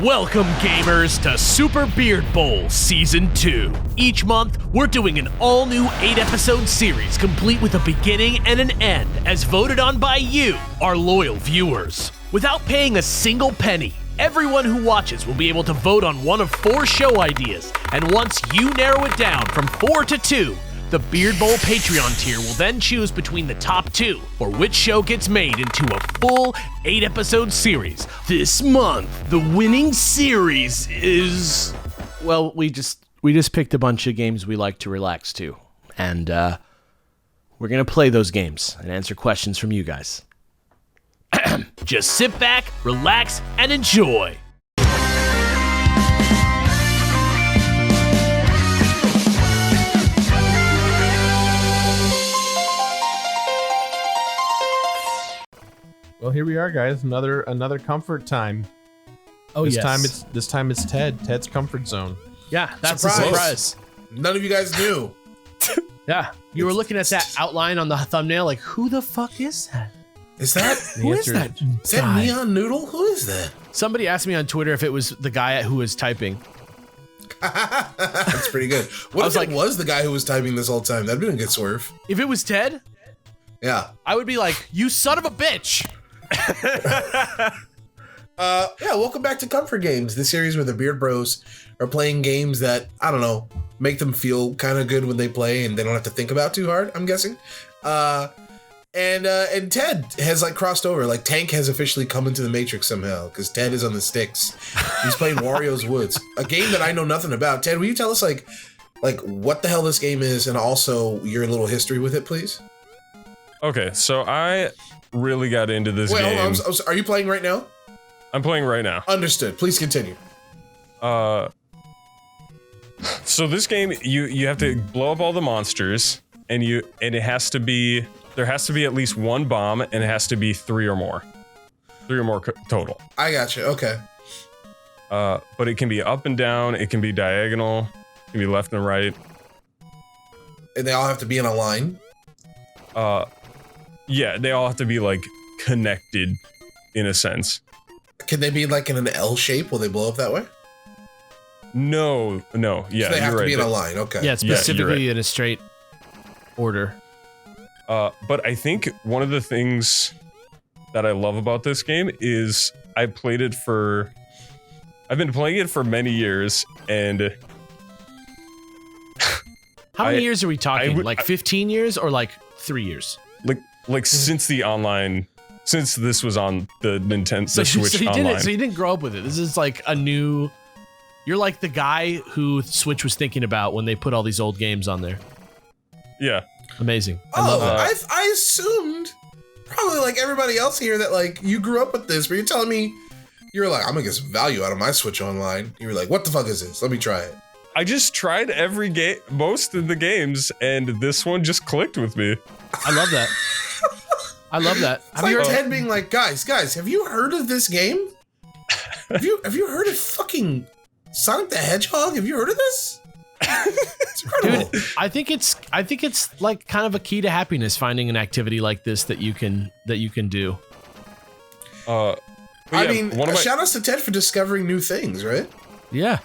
Welcome, gamers, to Super Beard Bowl Season 2. Each month, we're doing an all-new 8-episode series complete with a beginning and an end, as voted on by you, our loyal viewers. Without paying a single penny, everyone who watches will be able to vote on one of 4 show ideas, and once you narrow it down from 4 to 2, the Beard Bowl Patreon tier will then choose between the top 2, or which show gets made into a full 8-episode series. This month, the winning series is... Well, we just picked a bunch of games we like to relax to, and we're gonna play those games and answer questions from you guys. Just sit back, relax, and enjoy. Well, here we are, guys. Another comfort time. Oh, this time it's Ted. Ted's comfort zone. Yeah, that's Surprise. a surprise. None of you guys knew. Yeah, you were looking at that outline on the thumbnail like, who the fuck is that? Is that Who is that? is that guy? Neon Noodle? Who is that? Somebody asked me on Twitter if it was the guy who was typing. That's pretty good. What if it was the guy who was typing this whole time? That'd been a good swerve. If it was Ted, Yeah. I would be like, you son of a bitch. Yeah, welcome back to Comfort Games, the series where the Beard Bros are playing games that, I don't know, make them feel kind of good when they play and they don't have to think about too hard, I'm guessing. And Ted has like crossed over, like Tank has officially come into the Matrix somehow, because Ted is on the sticks. He's playing Wario's Woods, a game that I know nothing about. Ted, will you tell us like what the hell this game is and also your little history with it, please? Okay, so I really got into this game. Wait, hold on, are you playing right now? I'm playing right now. Understood. Please continue. So this game, you have to blow up all the monsters, and it has to be, there has to be at least one bomb, and it has to be 3 or more. 3 or more total. I got you. Okay. But it can be up and down, it can be diagonal, it can be left and right. And they all have to be in a line? Yeah, they all have to be like connected in a sense. Can they be like in an L shape? Will they blow up that way? No, yeah, So they have to right. be in a line, okay. Yeah, specifically right. in a straight order. But I think one of the things that I love about this game is I've been playing it for many years, and How many years are we talking? Like 15 years or like 3 years? Like since the online, since this was on the Nintendo Switch online. So you didn't grow up with it. This is like a new. You're like the guy who Switch was thinking about when they put all these old games on there. Yeah. Amazing. I assumed, probably like everybody else here, that like you grew up with this, but you're telling me you're like, I'm gonna get some value out of my Switch Online. You were like, what the fuck is this? Let me try it. I just tried every game, most of the games, and this one just clicked with me. I love that. I love that. It's like Ted being like, guys, have you heard of this game? Have you heard of fucking Sonic the Hedgehog? Have you heard of this? It's incredible. Dude, I think it's like kind of a key to happiness, finding an activity like this that you can do. I mean, shout outs to Ted for discovering new things, right? Yeah.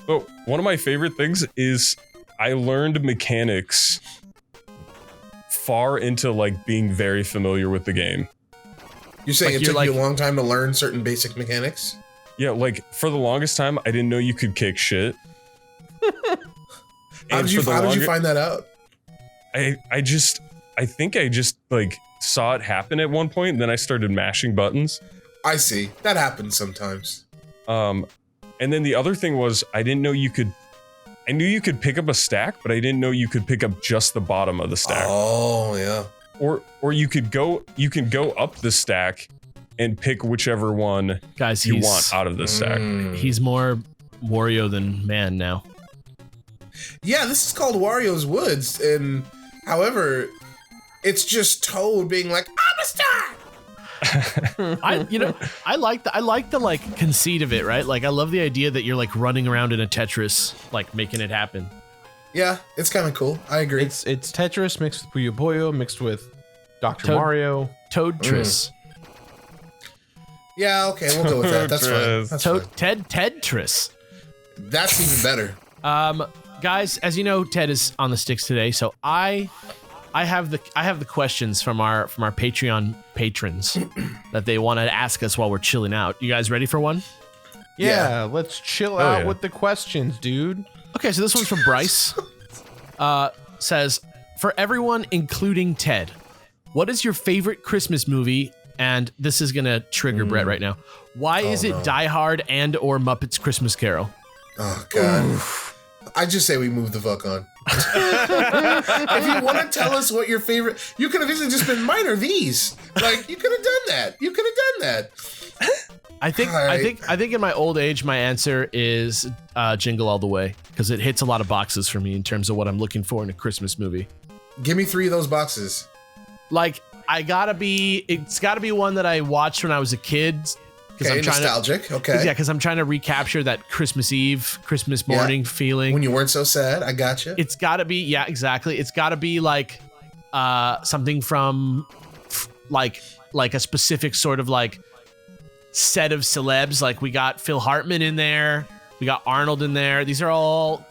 But one of my favorite things is I learned mechanics far into like being very familiar with the game. You're saying Like it took you a long time to learn certain basic mechanics? Yeah, like for the longest time, I didn't know you could kick shit. How did you find that out? I think I just like saw it happen at one point, and then I started mashing buttons. I see. That happens sometimes. And then the other thing was I didn't know you could. I knew you could pick up a stack, but I didn't know you could pick up just the bottom of the stack. Oh yeah. Or you can go up the stack and pick whichever one Guys, you want out of the stack. He's more Wario than man now. Yeah, this is called Wario's Woods, and however, it's just Toad being like, I'm a star! I like the like conceit of it, right? Like I love the idea that you're like running around in a Tetris, like making it happen. Yeah, it's kind of cool. I agree. It's Tetris mixed with Puyo Puyo mixed with Dr. Mario. Toad Tris. Yeah, okay, we'll go with that. That's fine. That's fine. Tetris. That's even better. Guys, as you know, Ted is on the sticks today, so I have the questions from our Patreon patrons that they want to ask us while we're chilling out. You guys ready for one? Yeah, let's chill out with the questions, dude. Okay, so this one's from Bryce. Says, for everyone, including Ted, what is your favorite Christmas movie? And this is gonna trigger Brett right now. Why is it Die Hard and or Muppets Christmas Carol? Oh God. Oof. I just say we move the fuck on. If you want to tell us what your favorite, you could have easily just been mine or these. Like you could have done that. You could have done that. I think in my old age, my answer is Jingle All the Way, because it hits a lot of boxes for me in terms of what I'm looking for in a Christmas movie. Give me 3 of those boxes. Like it's gotta be one that I watched when I was a kid. Okay, nostalgic. Okay. Yeah, because I'm trying to recapture that Christmas Eve, Christmas morning feeling. When you weren't so sad, I gotcha. It's gotta be, yeah, exactly. It's gotta be like something from like a specific sort of like set of celebs. Like we got Phil Hartman in there, we got Arnold in there. These are all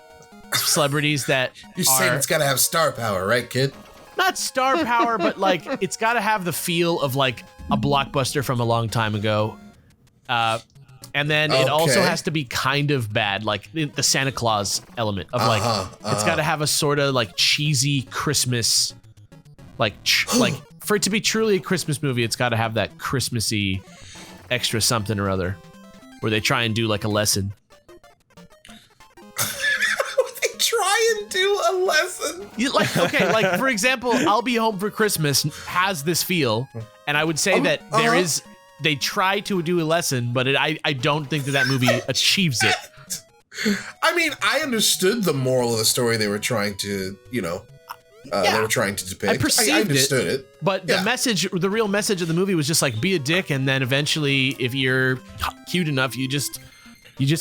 celebrities that you're saying it's gotta have star power, right, kid? Not star power, but like it's gotta have the feel of like a blockbuster from a long time ago. And then it also has to be kind of bad, like the Santa Claus element of like, it's got to have a sort of like cheesy Christmas, like for it to be truly a Christmas movie, it's got to have that Christmassy extra something or other, where they try and do like a lesson. They try and do a lesson. Like for example, I'll Be Home for Christmas has this feel, and I would say that there is. They try to do a lesson, but I don't think that movie achieves it. I mean, I understood the moral of the story they were trying to, they were trying to depict. I perceived I understood it. But the real message of the movie was just like, be a dick, and then eventually, if you're cute enough, you just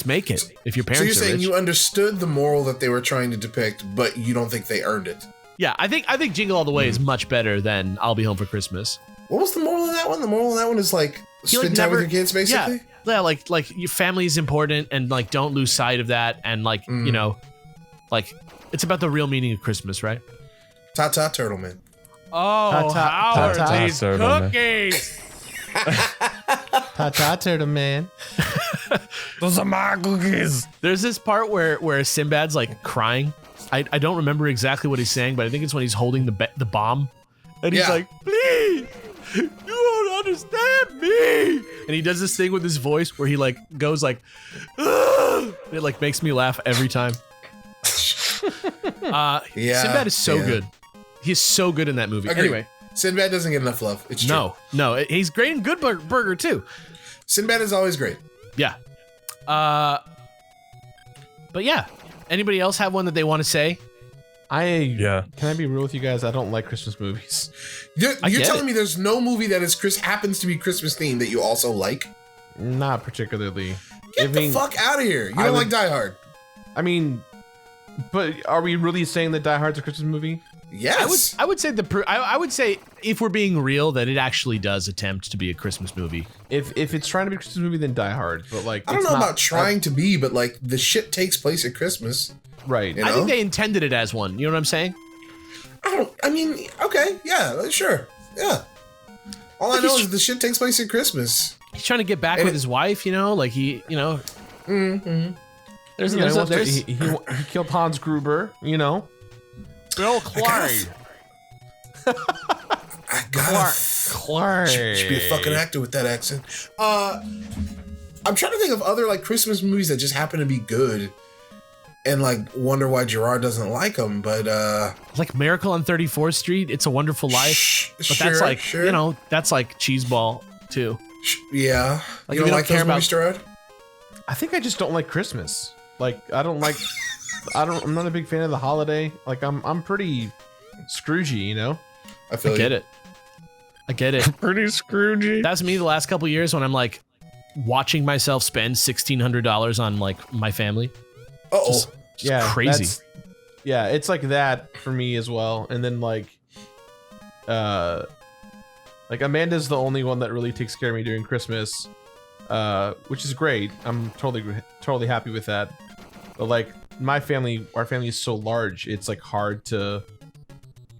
make it. If your parents so you're are saying rich. You understood the moral that they were trying to depict, but you don't think they earned it. Yeah, I think Jingle All the Way is much better than I'll Be Home for Christmas. What was the moral of that one? The moral of that one is like spend time with your kids, basically. Yeah, like your family is important, and like don't lose sight of that, and like like it's about the real meaning of Christmas, right? Ta-ta, Turtle Man. Oh, how are these cookies? Ta-ta, Turtle Man. Those are my cookies. There's this part where Sinbad's like crying. I don't remember exactly what he's saying, but I think it's when he's holding the bomb, and he's like, please. You don't understand me. And he does this thing with his voice where he like goes like, ugh! It like makes me laugh every time. Sinbad is so good. He's so good in that movie. Agreed. Anyway, Sinbad doesn't get enough love. It's true. No, he's great in Good Burger too. Sinbad is always great. Yeah. But yeah. Anybody else have one that they want to say? Can I be real with you guys? I don't like Christmas movies. You're telling me there's no movie that is happens to be Christmas themed that you also like? Not particularly. Get the fuck out of here. You don't like Die Hard. I mean, but are we really saying that Die Hard's a Christmas movie? Yes. I would say if we're being real, that it actually does attempt to be a Christmas movie. If it's trying to be a Christmas movie, then Die Hard. But like, I don't know about trying to be, but like the shit takes place at Christmas. Right. I think they intended it as one. You know what I'm saying? Okay, yeah, sure. Yeah. All I know is the shit takes place at Christmas. He's trying to get back with his wife, like he, Mm-hmm. He killed Hans Gruber, Bill Clyde. I gotta Clark. Should be a fucking actor with that accent. I'm trying to think of other like Christmas movies that just happen to be good. And like wonder why Jirard doesn't like them, but like Miracle on 34th Street, It's a Wonderful Life, but that's like that's like cheeseball too. Yeah, like, you don't like those movies, Jirard? I think I just don't like Christmas. Like I'm not a big fan of the holiday. Like I'm pretty Scroogey, I get it. Pretty Scroogey. That's me the last couple of years when I'm like watching myself spend $1,600 on like my family. Just crazy. It's like that for me as well. And then like Amanda's the only one that really takes care of me during Christmas. which is great. I'm totally happy with that. But like our family is so large, it's like hard to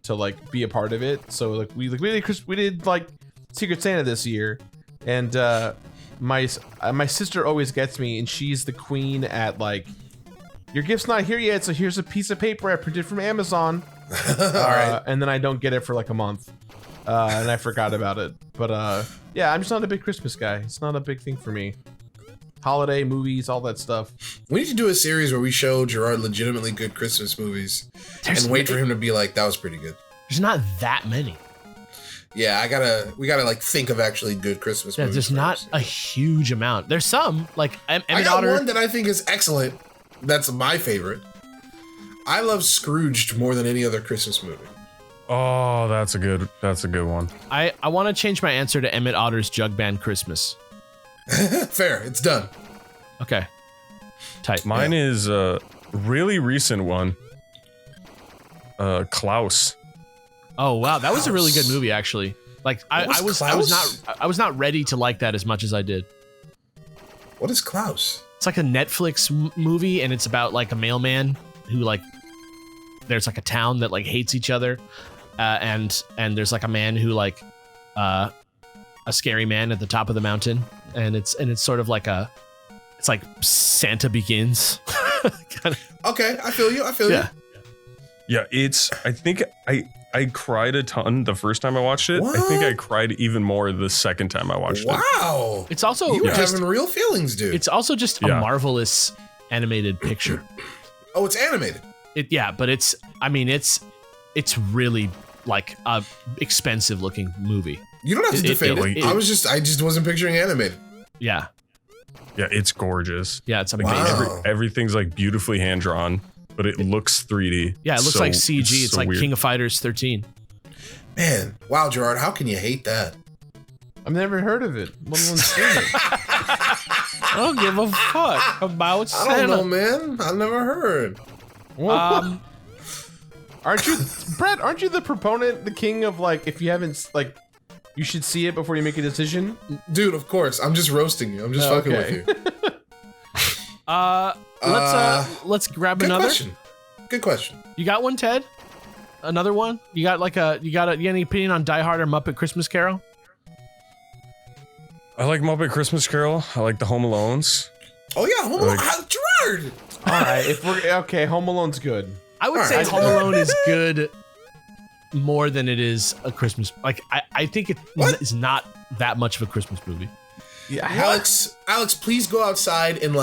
like be a part of it. So like we did like Secret Santa this year, and my sister always gets me, and she's the queen at like, your gift's not here yet, so here's a piece of paper I printed from Amazon. All right. And then I don't get it for like a month, and I forgot about it. But yeah, I'm just not a big Christmas guy. It's not a big thing for me. Holiday movies, all that stuff. We need to do a series where we show Jirard legitimately good Christmas movies and wait for him to be like, that was pretty good. There's not that many. Yeah, we gotta like think of actually good Christmas movies. There's not a huge amount. There's some, like I got one that I think is excellent. That's my favorite. I love Scrooged more than any other Christmas movie. Oh, that's a good one. I want to change my answer to Emmett Otter's Jug Band Christmas. Fair, it's done. Okay. Tight. Mine is a really recent one. Klaus. Oh wow, that was a really good movie actually. Like I was not ready to like that as much as I did. What is Klaus? It's like a Netflix movie, and it's about like a mailman who like, there's like a town that like hates each other, and there's like a man who like, a scary man at the top of the mountain, and it's sort of like it's like Santa Begins. Kind of. Okay, I feel you. Yeah, I think I cried a ton the first time I watched it. What? I think I cried even more the second time I watched it. Wow. It's also you were having real feelings, dude. It's also just a marvelous animated picture. Oh, it's animated. But it's really like a expensive looking movie. You don't have to defend it. I just wasn't picturing animated. Yeah. Yeah, it's gorgeous. Yeah, it's amazing. Wow. Everything's like beautifully hand drawn, but it looks 3D. Yeah, it looks like CG. It's like weird. King of Fighters 13. Man, wow, Jirard, how can you hate that? I've never heard of it. Let alone seen it. I don't give a fuck about Santa. I don't know, man. I never heard. Aren't you, Brett? Aren't you the proponent, the king of like, if you haven't like, you should see it before you make a decision? Dude, of course. I'm just roasting you. I'm just fucking with you. Let's grab Good another. question. Good question. You got one, Ted? Another one? You got any opinion on Die Hard or Muppet Christmas Carol? I like Muppet Christmas Carol. I like the Home Alones. Oh yeah, Home Alone. Jirard. All right, if we're okay, Home Alone's good. I would say Home Alone is good more than it is a Christmas. Like I think it is not that much of a Christmas movie. Yeah, Alex, please go outside and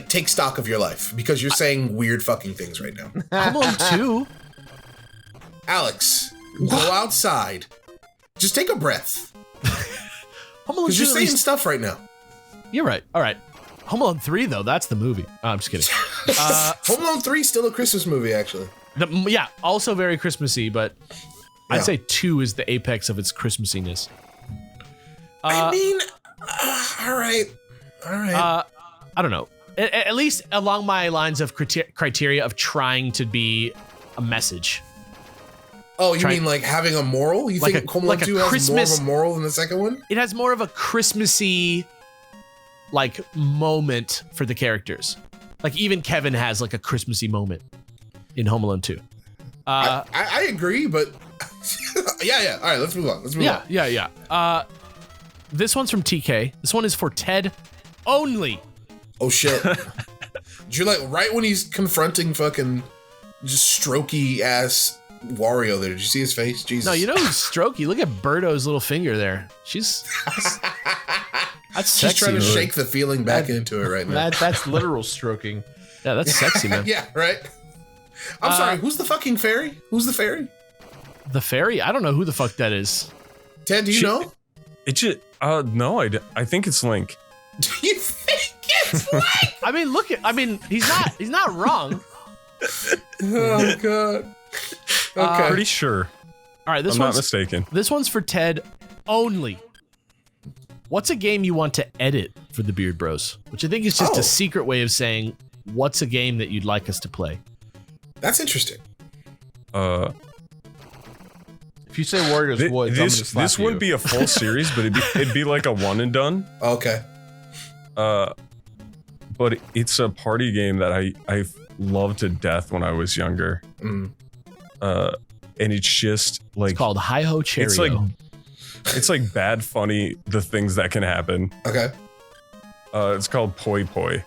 take stock of your life because you're saying weird fucking things right now. Home Alone 2. Alex, go outside. Just take a breath. Home Alone 2. Because you're saying stuff right now. You're right. All right. Home Alone 3 though, that's the movie. Oh, I'm just kidding. Home Alone 3 is still a Christmas movie, actually. Also very Christmassy, but I'd say 2 is the apex of its Christmassiness. I mean, all right. I don't know. At least along my lines of criteria of trying to be a message. Oh, you mean like having a moral? You think Home Alone 2 has more of a moral than the second one? It has more of a Christmassy like moment for the characters. Like even Kevin has like a Christmassy moment in Home Alone 2. I agree, but yeah. All right, let's move on. Yeah. This one's from TK. This one is for Ted only. Oh shit. You're like right when he's confronting fucking just strokey ass Wario there. Did you see his face? Jesus. No, you know who's strokey? Look at Birdo's little finger there. That's sexy. She's trying to shake the feeling back into it right now. That's literal stroking. Yeah, that's sexy, man. Yeah, right. I'm sorry, who's the fucking fairy? Who's the fairy? The fairy? I don't know who the fuck that is. Ted, do you know? It just, no, I think it's Link. Do you think it's Link? He's not wrong. Oh god. Okay. Pretty sure. All right, I'm not mistaken. This one's for Ted only. What's a game you want to edit for the Beard Bros? Which I think is just a secret way of saying, what's a game that you'd like us to play? That's interesting. If you say Warriors Woods, I'm gonna slap this wouldn't be a full series, but it'd be like a one and done. Okay. But it's a party game that I loved to death when I was younger. Mm. And it's just like It's called Hi Ho Cheerio. It's like bad funny, the things that can happen. Okay. It's called Poi Poi.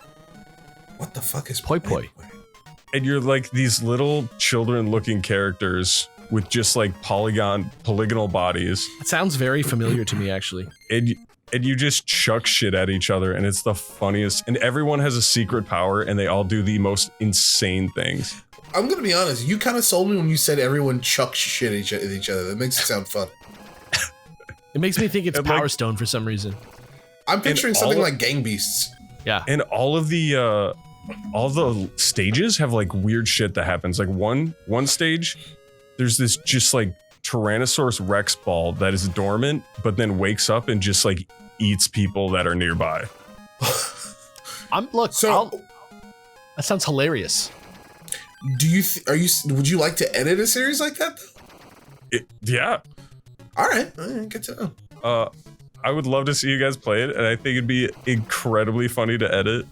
What the fuck is Poi Poi? And you're like these little children looking characters with just like polygonal bodies. It sounds very familiar to me, actually. And you just chuck shit at each other, and it's the funniest. And everyone has a secret power, and they all do the most insane things. I'm gonna be honest. You kind of sold me when you said everyone chucks shit at each other. That makes it sound fun. It makes me think it's And, Power like- Stone for some reason. I'm picturing all something of- like Gang Beasts. Yeah. And all the stages have like weird shit that happens. Like one stage, there's this just like Tyrannosaurus Rex ball that is dormant, but then wakes up and just like eats people that are nearby. So, that sounds hilarious. do you? Would you like to edit a series like that? Yeah. All right, good to know. I would love to see you guys play it, and I think it'd be incredibly funny to edit.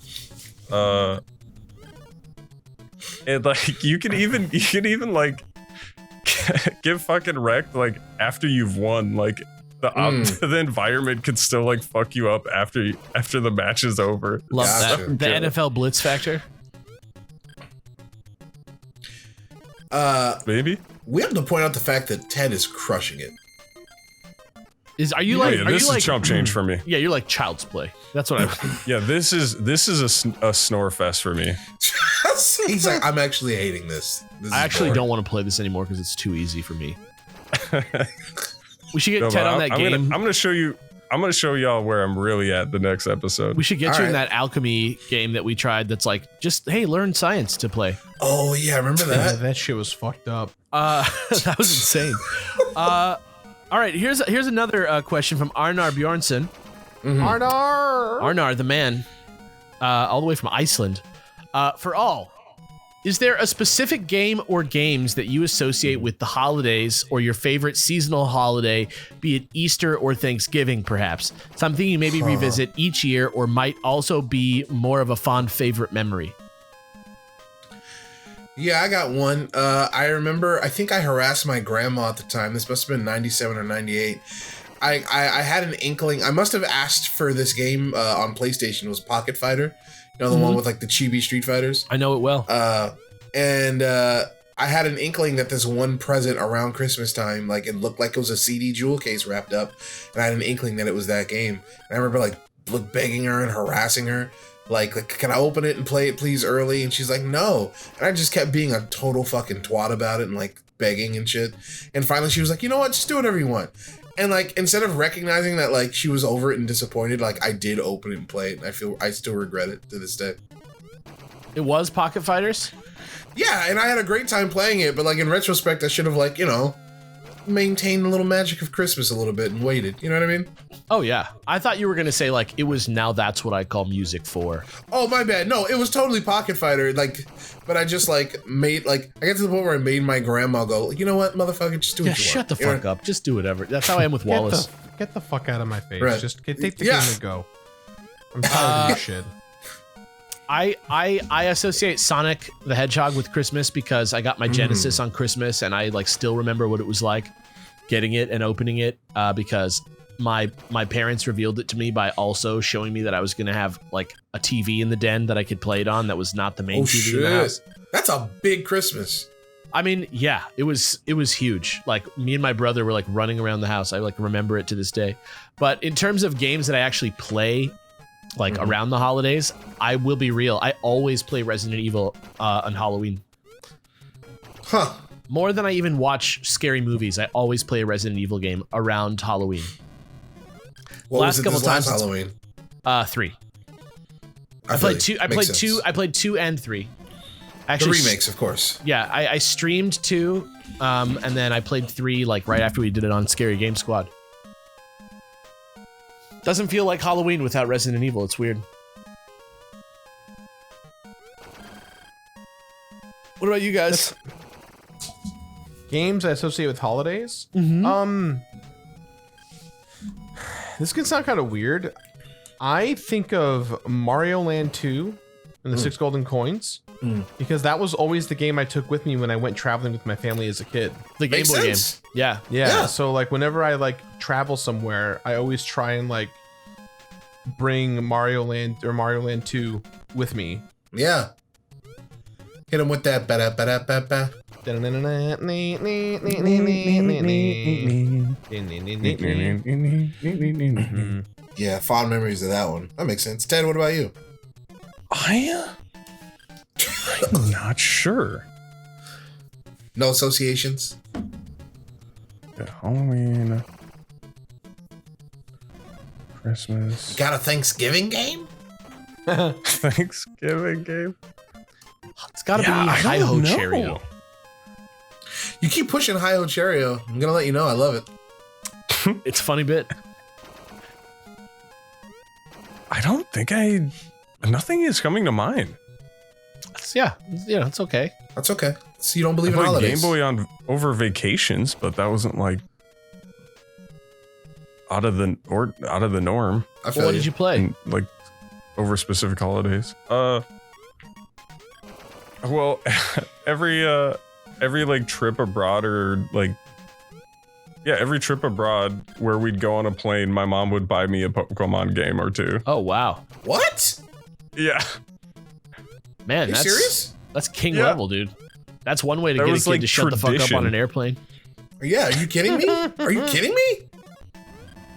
And like you can even like get fucking wrecked like after you've won. Like the environment could still like fuck you up after the match is over. Love Gotcha. that. The NFL Blitz factor. Maybe. We have to point out the fact that Ted is crushing it. Are you Yeah, like? yeah, Are this you is like? chump change for me. Yeah, you're like Child's Play. That's what I. Yeah, this is a snore fest for me. He's like, I'm actually hating this. This I is actually boring. don't want to play this anymore because it's too easy for me. We should get No, Ted but on that I'm game. gonna show you. I'm gonna show y'all where I'm really at the next episode. We should get All you in right. that alchemy game that we tried. That's like just hey, learn science to play. Oh yeah, remember that? that shit was fucked up. That was insane. All right, here's another question from Arnar Bjornsson. Arnar! Arnar, the man, all the way from Iceland. For all, is there a specific game or games that you associate with the holidays or your favorite seasonal holiday, be it Easter or Thanksgiving, perhaps? Something you maybe revisit each year or might also be more of a fond favorite memory? Yeah, I got one. I remember, I think I harassed my grandma at the time. This must have been 97 or 98. I had an inkling. I must have asked for this game on PlayStation. It was Pocket Fighter. You know, the one with like the chibi Street Fighters? I know it well. And I had an inkling that this one present around Christmas time, like it looked like it was a CD jewel case wrapped up. And I had an inkling that it was that game. And I remember like begging her and harassing her. Like, can I open it and play it please early? And she's like, no. And I just kept being a total fucking twat about it and like begging and shit. And finally she was like, you know what? Just do whatever you want. And like, instead of recognizing that like she was over it and disappointed, like I did open it and play it. And I still regret it to this day. It was Pocket Fighters? Yeah, and I had a great time playing it, but like in retrospect, I should have like, you know, maintained the little magic of Christmas a little bit and waited. You know what I mean? Oh, yeah. I thought you were going to say, like, it was now that's what I call music for. Oh, my bad. No, it was totally Pocket Fighter. Like, but I just like made, like, I got to the point where I made my grandma go, like, you know what, motherfucker, just do what you Shut want. the fuck up. Just do whatever. That's how I am with Wallace. Get the fuck out of my face. Right. Just take the Yeah. game and go. I'm tired of this shit. I associate Sonic the Hedgehog with Christmas because I got my Genesis on Christmas and I like still remember what it was like getting it and opening it because my parents revealed it to me by also showing me that I was gonna have like a TV in the den that I could play it on that was not the main Oh, TV in the house. shit. That's a big Christmas. I mean, yeah, it was huge. Like me and my brother were like running around the house. I like remember it to this day. But in terms of games that I actually play like around the holidays, I will be real. I always play Resident Evil on Halloween. Huh. More than I even watch scary movies, I always play a Resident Evil game around Halloween. What Last was it couple this last times Halloween? 3. I played 2. I played 2 and 3. The Actually, remakes, of course. Yeah, I streamed 2, and then I played 3 like right after we did it on Scary Game Squad. Doesn't feel like Halloween without Resident Evil. It's weird. What about you guys? Games I associate with holidays. This can sound kind of weird. I think of Mario Land 2 and the 6 golden coins because that was always the game I took with me when I went traveling with my family as a kid. The Game Makes Boy game. sense. Yeah. Yeah. So like whenever I like travel somewhere, I always try and like bring Mario Land or Mario Land 2 with me. Yeah. Hit him with that. Ba-da-ba-da-ba-ba. Yeah, fond memories of that one. That makes sense. Ted, what about you? I'm not sure. No associations? Yeah, Halloween, Christmas, Got a Thanksgiving game? Thanksgiving game. It's got to be I Hi don't Ho know. Cheerio. You keep pushing Hi Ho Cheerio. I'm gonna let you know I love it. It's a funny bit. I don't think nothing is coming to mind. It's okay. That's okay. So you don't believe I in played holidays? Game Boy on over vacations, but that wasn't like out of the norm. I feel Well, what did you play? And, like over specific holidays. Well, every like trip abroad or like every trip abroad where we'd go on a plane, my mom would buy me a Pokemon game or two. Oh, wow. What? Yeah. Man, Are you that's serious? That's king Yeah. level, dude. That's one way to That get a was, kid like, to shut the fuck up tradition. on an airplane. Yeah, are you kidding me? Are you kidding me?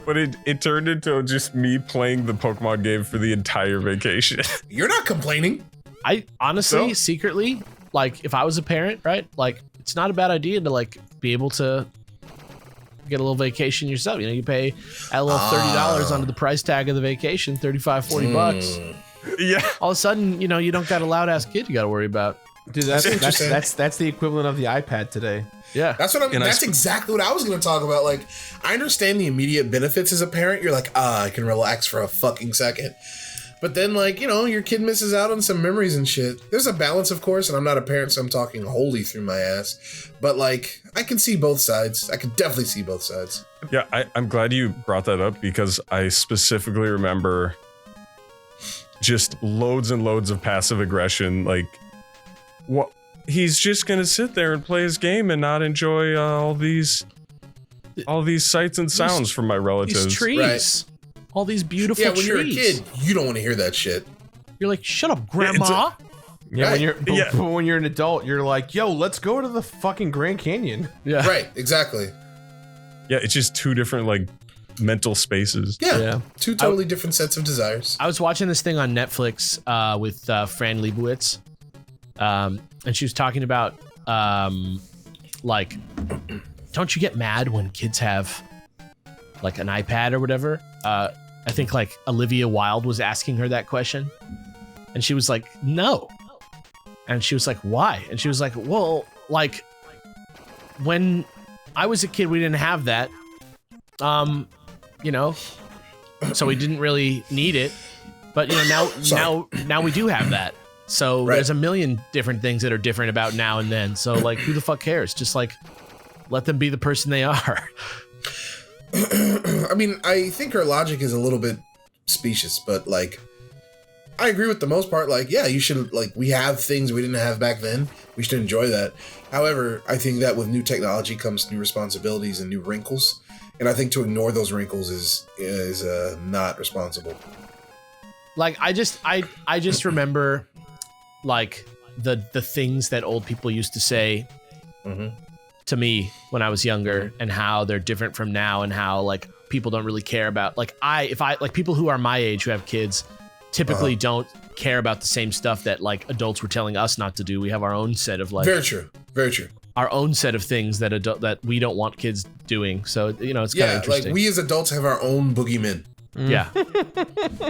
But it turned into just me playing the Pokemon game for the entire vacation. You're not complaining. I honestly, So? secretly, like, if I was a parent, right? Like, it's not a bad idea to, like, be able to get a little vacation yourself. You know, you pay a little $30 onto the price tag of the vacation, 35, 40 bucks. Yeah. All of a sudden, you know, you don't got a loud ass kid you got to worry about. Dude, that's the equivalent of the iPad today. Yeah. That's what I'm. And That's exactly what I was going to talk about. Like, I understand the immediate benefits as a parent. You're like, I can relax for a fucking second. But then, like, you know, your kid misses out on some memories and shit. There's a balance, of course, and I'm not a parent, so I'm talking wholly through my ass. But like, I can see both sides. I can definitely see both sides. Yeah, I'm glad you brought that up because I specifically remember just loads and loads of passive aggression. Like, what? He's just gonna sit there and play his game and not enjoy all these sights and sounds from my relatives. These trees. Right. All these beautiful Yeah, when trees. you're a kid, you don't want to hear that shit. You're like, shut up, grandma. Yeah, Right. but when you're an adult, you're like, yo, let's go to the fucking Grand Canyon. Yeah. Right, exactly. Yeah, it's just two different like mental spaces. Yeah, Yeah. two totally different sets of desires. I was watching this thing on Netflix with Fran Lebowitz, and she was talking about like, don't you get mad when kids have like an iPad or whatever? I think like Olivia Wilde was asking her that question, and she was like, no. And she was like, why? And she was like, well, like when I was a kid, we didn't have that. You know, so we didn't really need it. But you know, now we do have that. So Right. there's a million different things that are different about now and then. So like, who the fuck cares? Just like, let them be the person they are. I mean, I think her logic is a little bit specious, but like, I agree with the most part. Like, yeah, you should, like, we have things we didn't have back then. We should enjoy that. However, I think that with new technology comes new responsibilities and new wrinkles. And I think to ignore those wrinkles is not responsible. Like, I just remember like the things that old people used to say to me when I was younger, and how they're different from now, and how like people don't really care about, like, if I like people who are my age who have kids typically don't care about the same stuff that like adults were telling us not to do. We have our own set of like Very true. Very true. our own set of things that that we don't want kids doing. So, you know, it's kind of Yeah, interesting. like we as adults have our own boogeymen. Yeah.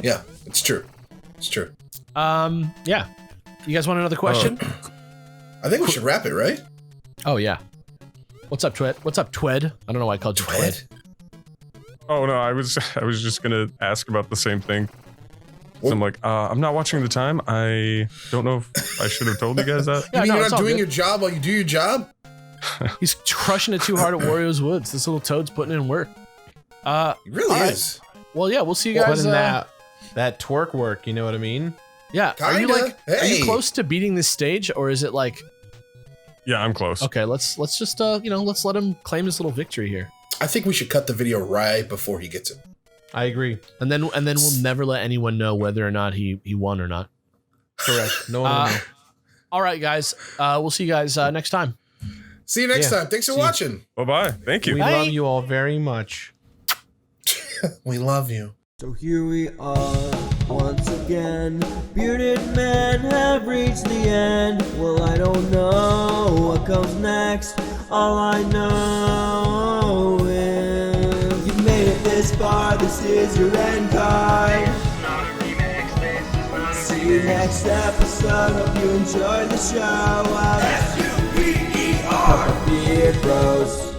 Yeah, it's true. It's true. Yeah. You guys want another question? I think we should wrap it, right? Oh yeah. What's up, Twed? What's up, Twed? I don't know why I called you Twed. Oh no, I was just gonna ask about the same thing. So I'm like, I'm not watching the time. I don't know if I should have told you guys that. Yeah, You mean no, you're it's not all doing good. your job while you do your job? He's crushing it too hard at Wario's Woods. This little toad's putting in work. He really is. Well, yeah, we'll see you guys. Putting that twerk work, you know what I mean? Yeah. Are you Kinda. are you Hey. close to beating this stage, or is it like? Yeah, I'm close. Okay, let's just let's let him claim his little victory here, I think we should cut the video right before he gets it. I agree. and then we'll never let anyone know whether or not he won or not. Correct. No one will know. All right, guys. We'll see you guys next time. See you next Yeah. time. Thanks for See you. watching. Bye-bye. Thank you. We love you all very much. We love you. So here we are, once again. Bearded men have reached the end. Well, I don't know what comes next. All I know is you've made it this far. This is your end card. See you next episode. Hope you enjoyed the show. S-U-P-E-R. Beard Bros.